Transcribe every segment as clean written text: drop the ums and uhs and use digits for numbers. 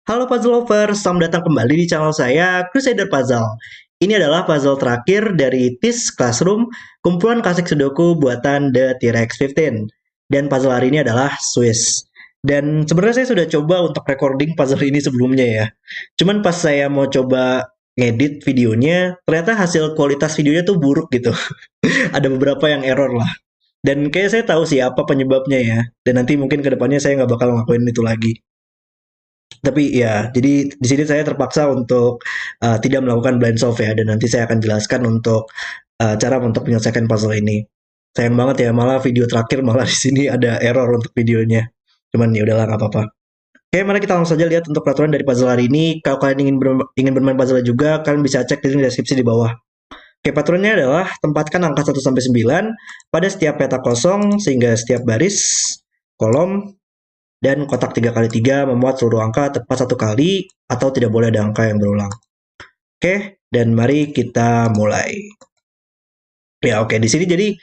Halo puzzle lovers, selamat datang kembali di channel saya, Crusader Puzzle. Ini adalah puzzle terakhir dari TIS Classroom, kumpulan klasik Sudoku buatan The T-Rex 15. Dan puzzle hari ini adalah Swiss. Dan sebenarnya saya sudah coba untuk recording puzzle ini sebelumnya ya. Cuman pas saya mau coba ngedit videonya, ternyata hasil kualitas videonya tuh buruk gitu. Ada beberapa yang error lah. Dan kayak saya tahu sih apa penyebabnya ya. Dan nanti mungkin kedepannya saya nggak bakal ngelakuin itu lagi. Tapi ya, jadi di sini saya terpaksa untuk tidak melakukan blind solve ya, dan nanti saya akan jelaskan untuk cara untuk menyelesaikan puzzle ini. Sayang banget ya, malah video terakhir malah di sini ada error untuk videonya. Cuman ya udahlah nggak apa-apa. Oke, mari kita langsung saja lihat untuk peraturan dari puzzle hari ini. Kalau kalian ingin bermain puzzle juga, kalian bisa cek di link deskripsi di bawah. Oke, peraturannya adalah tempatkan angka 1 sampai 9 pada setiap petak kosong sehingga setiap baris, kolom, dan kotak 3x3 memuat seluruh angka tepat satu kali atau tidak boleh ada angka yang berulang. Oke, dan mari kita mulai. Ya, oke. Di sini jadi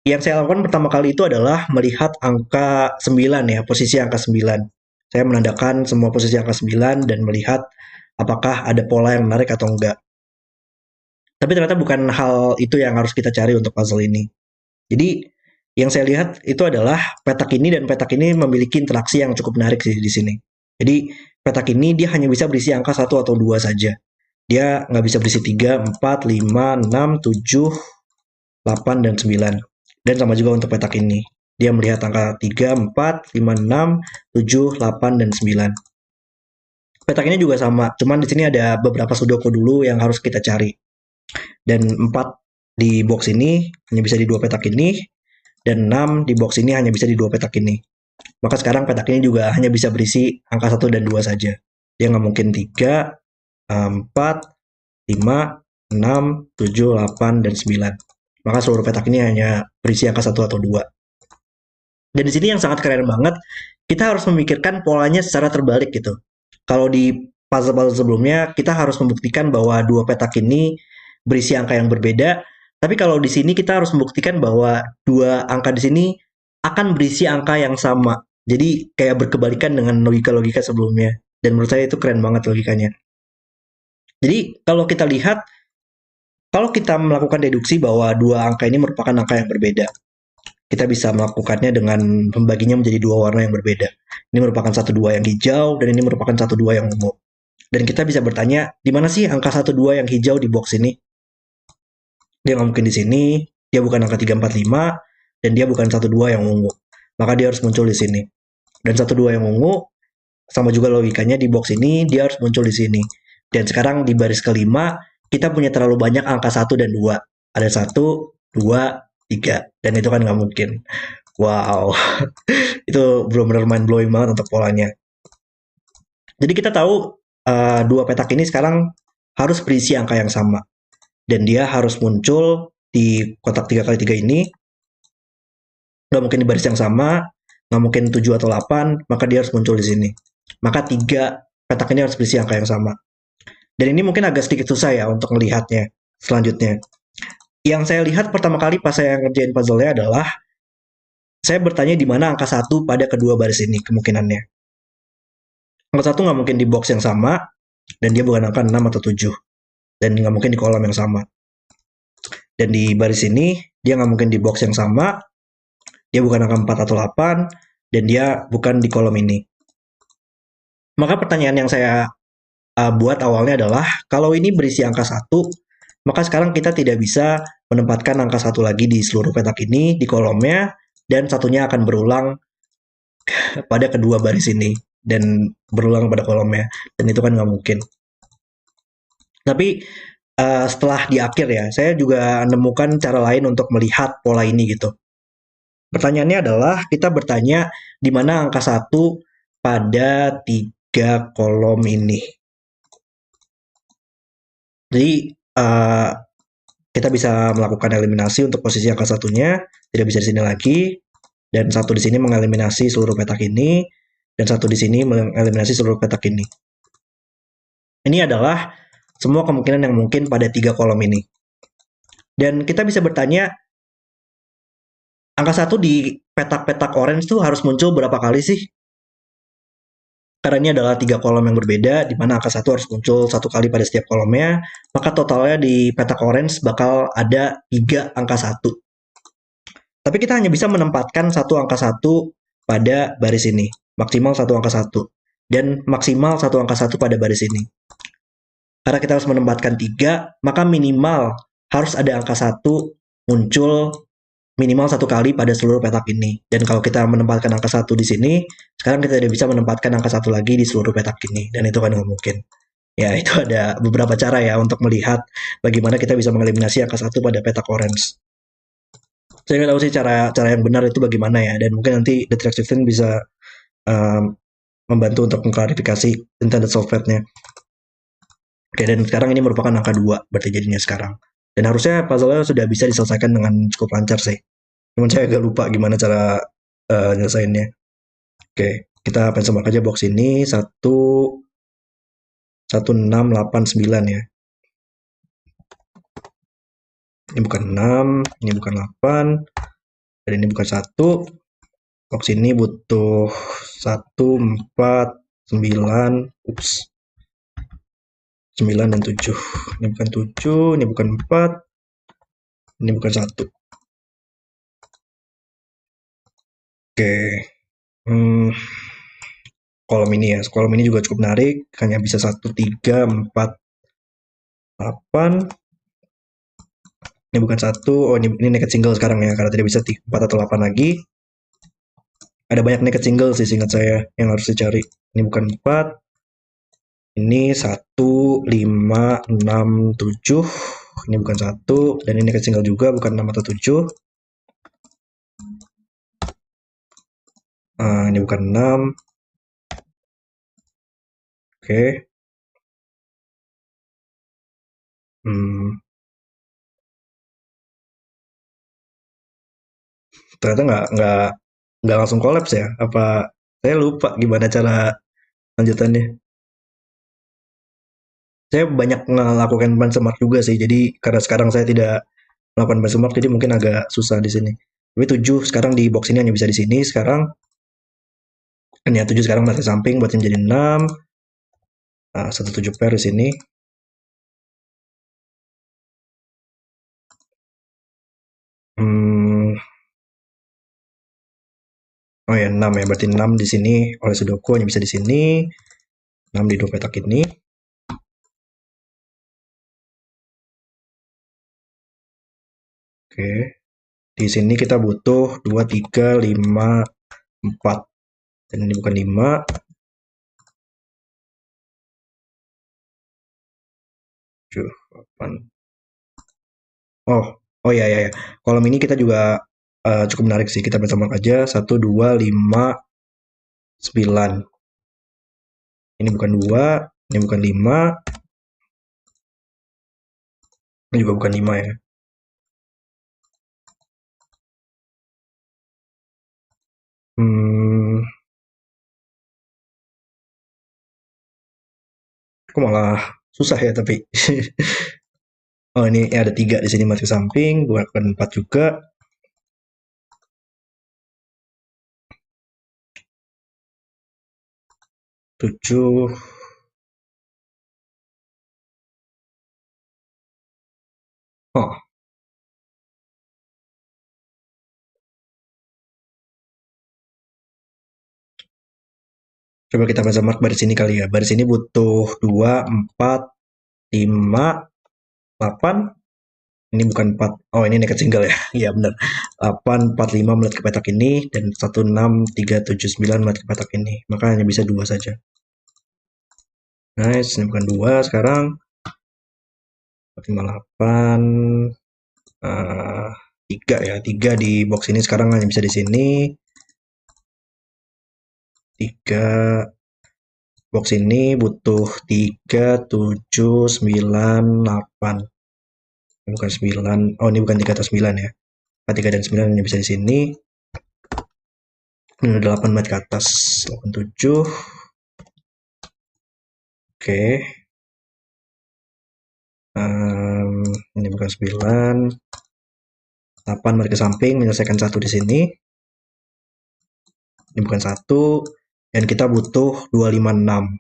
yang saya lakukan pertama kali itu adalah melihat angka 9 ya, posisi angka 9. Saya menandakan semua posisi angka 9 dan melihat apakah ada pola yang menarik atau enggak. Tapi ternyata bukan hal itu yang harus kita cari untuk puzzle ini. Jadi yang saya lihat itu adalah petak ini dan petak ini memiliki interaksi yang cukup menarik sih di sini. Jadi petak ini dia hanya bisa berisi angka 1 atau 2 saja. Dia nggak bisa berisi 3, 4, 5, 6, 7, 8, dan 9. Dan sama juga untuk petak ini. Dia melihat angka 3, 4, 5, 6, 7, 8, dan 9. Petak ini juga sama, cuman di sini ada beberapa sudoku dulu yang harus kita cari. Dan 4 di box ini hanya bisa di dua petak ini, dan 6 di box ini hanya bisa di dua petak ini. Maka sekarang petak ini juga hanya bisa berisi angka 1 dan 2 saja. Dia nggak mungkin 3, 4, 5, 6, 7, 8, dan 9. Maka seluruh petak ini hanya berisi angka 1 atau 2. Dan di sini yang sangat keren banget, kita harus memikirkan polanya secara terbalik gitu. Kalau di puzzle-puzzle sebelumnya, kita harus membuktikan bahwa dua petak ini berisi angka yang berbeda. Tapi kalau di sini kita harus membuktikan bahwa dua angka di sini akan berisi angka yang sama. Jadi kayak berkebalikan dengan logika-logika sebelumnya. Dan menurut saya itu keren banget logikanya. Jadi kalau kita lihat, kalau kita melakukan deduksi bahwa dua angka ini merupakan angka yang berbeda, kita bisa melakukannya dengan membaginya menjadi dua warna yang berbeda. Ini merupakan satu dua yang hijau, dan ini merupakan satu dua yang ungu. Dan kita bisa bertanya, di mana sih angka satu dua yang hijau di box ini? Dia nggak mungkin di sini, dia bukan angka 3, 4, 5, dan dia bukan satu dua yang ungu. Maka dia harus muncul di sini. Dan satu dua yang ungu, sama juga logikanya di box ini, dia harus muncul di sini. Dan sekarang di baris kelima, kita punya terlalu banyak angka 1 dan 2. Ada 1, 2, 3. Dan itu kan nggak mungkin. Wow, itu benar-benar mind blowing banget untuk polanya. Jadi kita tahu dua petak ini sekarang harus berisi angka yang sama. Dan dia harus muncul di kotak 3x3 ini. Nggak mungkin di baris yang sama, nggak mungkin 7 atau 8, maka dia harus muncul di sini. Maka 3 petak ini harus berisi angka yang sama. Dan ini mungkin agak sedikit susah ya untuk melihatnya selanjutnya. Yang saya lihat pertama kali pas saya ngerjain puzzle-nya adalah saya bertanya di mana angka 1 pada kedua baris ini kemungkinannya. Angka 1 nggak mungkin di box yang sama, dan dia bukan angka 6 atau 7. Dan nggak mungkin di kolom yang sama. Dan di baris ini, dia nggak mungkin di box yang sama, dia bukan angka 4 atau 8, dan dia bukan di kolom ini. Maka pertanyaan yang saya buat awalnya adalah, kalau ini berisi angka 1, maka sekarang kita tidak bisa menempatkan angka 1 lagi di seluruh petak ini, di kolomnya, dan satunya akan berulang pada kedua baris ini, dan berulang pada kolomnya. Dan itu kan nggak mungkin. Tapi setelah di akhir ya, saya juga menemukan cara lain untuk melihat pola ini gitu. Pertanyaannya adalah, kita bertanya di mana angka 1 pada 3 kolom ini. Jadi kita bisa melakukan eliminasi untuk posisi angka satunya, tidak bisa di sini lagi, dan satu di sini mengeliminasi seluruh petak ini, dan satu di sini mengeliminasi seluruh petak ini. Ini adalah semua kemungkinan yang mungkin pada 3 kolom ini. Dan kita bisa bertanya, angka 1 di petak-petak orange itu harus muncul berapa kali sih? Karena ini adalah 3 kolom yang berbeda, di mana angka 1 harus muncul 1 kali pada setiap kolomnya, maka totalnya di petak orange bakal ada 3 angka 1. Tapi kita hanya bisa menempatkan satu angka 1 pada baris ini, maksimal satu angka 1, dan maksimal satu angka 1 pada baris ini. Karena kita harus menempatkan 3, maka minimal harus ada angka 1 muncul minimal 1 kali pada seluruh petak ini. Dan kalau kita menempatkan angka 1 di sini, sekarang kita tidak bisa menempatkan angka 1 lagi di seluruh petak ini. Dan itu kan nggak mungkin. Ya, itu ada beberapa cara ya untuk melihat bagaimana kita bisa mengeliminasi angka 1 pada petak orange. Saya nggak tahu sih cara yang benar itu bagaimana ya. Dan mungkin nanti The Track Shifting bisa membantu untuk mengklarifikasi intended solve-nya. Oke, dan sekarang ini merupakan angka 2, berarti jadinya sekarang. Dan harusnya puzzle-nya sudah bisa diselesaikan dengan cukup lancar sih. Cuman saya agak lupa gimana cara nyelesainnya. Oke, kita benchmark aja box ini 1689 ya. Ini bukan 6, ini bukan 8, dan ini bukan 1. Box ini butuh 149, 9 dan 7. Ini bukan 7, ini bukan 4, ini bukan 1. Oke. Kolom ini ya. Kolom ini juga cukup menarik. Hanya bisa 1, 3, 4, 8. Ini bukan 1. Oh, ini naked single sekarang ya. Karena tidak bisa 4 atau 8 lagi. Ada banyak naked single sih seingat saya yang harus dicari. Ini bukan 4. Ini 1, 5, 6, 7. Ini bukan 1. Dan ini naked single juga. Bukan 6 atau 7. Ini bukan 6. Oke. Ternyata nggak langsung kolaps ya. Apa saya lupa gimana cara lanjutannya. Saya banyak melakukan benchmark juga sih. Jadi karena sekarang saya tidak melakukan benchmark, jadi mungkin agak susah di sini. Tapi 7 sekarang di box ini hanya bisa di sini. Sekarang ya 7 sekarang masih samping buat menjadi 6. Nah, 7 pair di sini. Oh ya 6 ya, berarti 6 di sini oleh Sudoku hanya bisa di sini. 6 di dua petak ini. Oke. Di sini kita butuh 2, 3, 5, 4. Dan ini bukan 5. Oh ya ya ya. Kolom ini kita juga cukup menarik sih. Kita benchmark aja 1, 2, 5, 9. Ini bukan 2, ini bukan 5, ini juga bukan 5 ya. Kok malah susah ya tapi. Oh ini ada 3 di sini maju samping, bukan 4 juga. Tujuh. Oh, coba kita benchmark baris ini kali ya. Baris ini butuh 2, 4, 5, 8. Ini bukan 4. Oh, ini naked single ya. Iya benar. 8, 4, 5 melihat ke petak ini dan 1, 6, 3, 7, 9 melihat ke petak ini. Maka hanya bisa 2 saja. Nice, ini bukan 2 sekarang. 5, 8. 3 ya. 3 di box ini sekarang hanya bisa di sini. 3 box ini butuh 3, 7, 9, 8. Ini bukan 9. Oh, ini bukan 3 atau 9 ya. 3 dan 9 hanya bisa di sini. Ini udah 8 menit ke atas. 8, 7. Oke. Ini bukan 9. 8 menit ke samping, menyelesaikan 1 di sini. Ini bukan 1. dan kita butuh 256.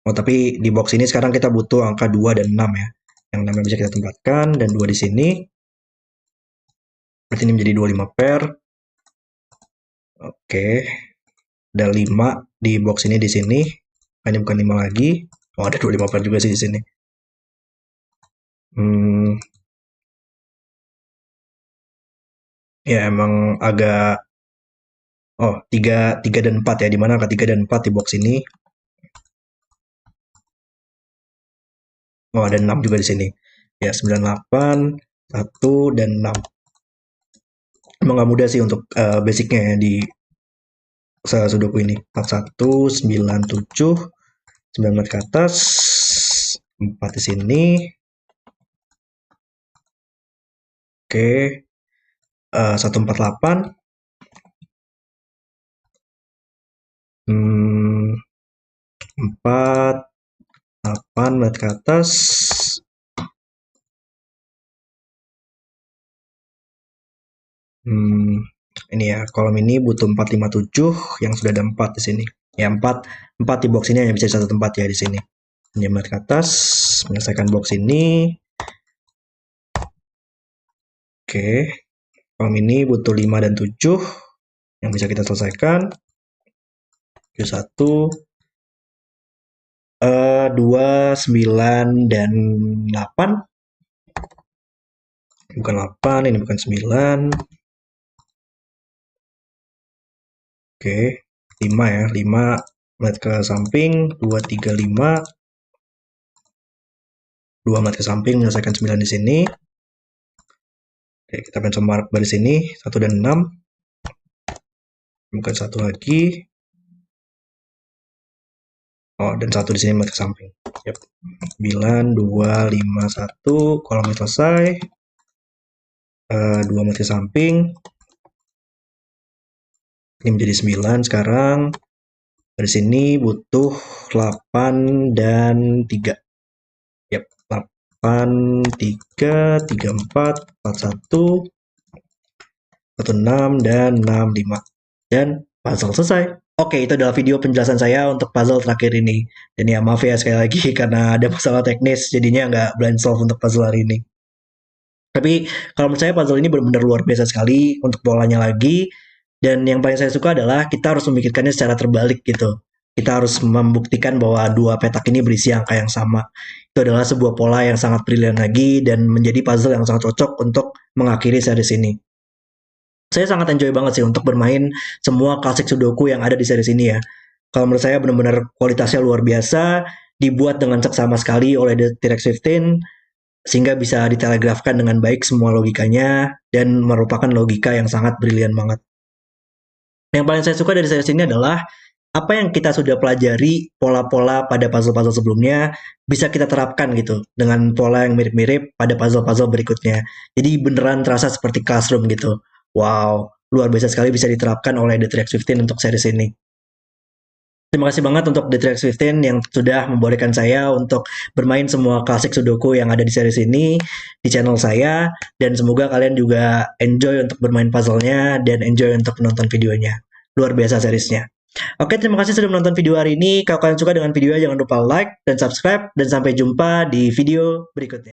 Oh, tapi di box ini sekarang kita butuh angka 2 dan 6 ya. Yang 6 bisa kita tempatkan, dan 2 di sini. Berarti ini menjadi 25 pair. Oke. Ada 5 di box ini di sini. Ini bukan 5 lagi. Oh, ada 25 pair juga sih di sini. Ya emang agak oh 3 dan 4 ya, dimana angka 3 dan 4 di box ini. Oh, ada 6 juga di sini. Ya, 98, 1 dan 6. Emang nggak mudah sih untuk basicnya ya di Sudoku ini. 41, 97, 9 ke atas, 4 di sini. Oke. 148. 4, 8 ke atas. Ini ya, kolom ini butuh 457 yang sudah ada 4 di sini. Ya, 4 di box ini hanya bisa di satu tempat ya di sini. 5 ke atas, menyelesaikan box ini. Oke. Kolom ini butuh 5 dan 7 yang bisa kita selesaikan. 1, 2, 9 dan 8. Bukan 8, ini bukan 9. Oke, 5 ya, 5 melihat ke samping, 2, 3, 5. 2 melihat ke samping, menyelesaikan 9 di sini. Oke, kita pencet mark baris ini, 1 dan 6. Bukan 1 lagi. Oh, dan 1 di sini melihat ke samping. Yep. 9, 2, 5, 1. Kolom selesai. 2 melihat ke samping. Ini menjadi 9 sekarang. Dari sini butuh 8 dan 3. Yap, 8, 3, 3, 4, 4, 1, 1, 6, dan 6, 5. Dan puzzle selesai. Oke, itu adalah video penjelasan saya untuk puzzle terakhir ini. Dan ya maaf ya sekali lagi karena ada masalah teknis, jadinya nggak blind solve untuk puzzle hari ini. Tapi kalau menurut saya puzzle ini benar-benar luar biasa sekali untuk polanya lagi. Dan yang paling saya suka adalah kita harus memikirkannya secara terbalik gitu. Kita harus membuktikan bahwa dua petak ini berisi angka yang sama. Itu adalah sebuah pola yang sangat brilian lagi dan menjadi puzzle yang sangat cocok untuk mengakhiri series ini. Saya sangat enjoy banget sih untuk bermain semua klasik Sudoku yang ada di series ini ya. Kalau menurut saya benar-benar kualitasnya luar biasa, dibuat dengan seksama sekali oleh The T-Rex 15, sehingga bisa ditelegrafkan dengan baik semua logikanya, dan merupakan logika yang sangat brilian banget. Yang paling saya suka dari series ini adalah apa yang kita sudah pelajari pola-pola pada puzzle-puzzle sebelumnya bisa kita terapkan gitu dengan pola yang mirip-mirip pada puzzle-puzzle berikutnya. Jadi beneran terasa seperti classroom gitu. Wow, luar biasa sekali bisa diterapkan oleh The T-Rex 15 untuk series ini. Terima kasih banget untuk The T-Rex 15 yang sudah membolehkan saya untuk bermain semua klasik Sudoku yang ada di series ini di channel saya, dan semoga kalian juga enjoy untuk bermain puzzle-nya dan enjoy untuk menonton videonya. Luar biasa seriesnya. Oke, terima kasih sudah menonton video hari ini. Kalau kalian suka dengan videonya, jangan lupa like dan subscribe, dan sampai jumpa di video berikutnya.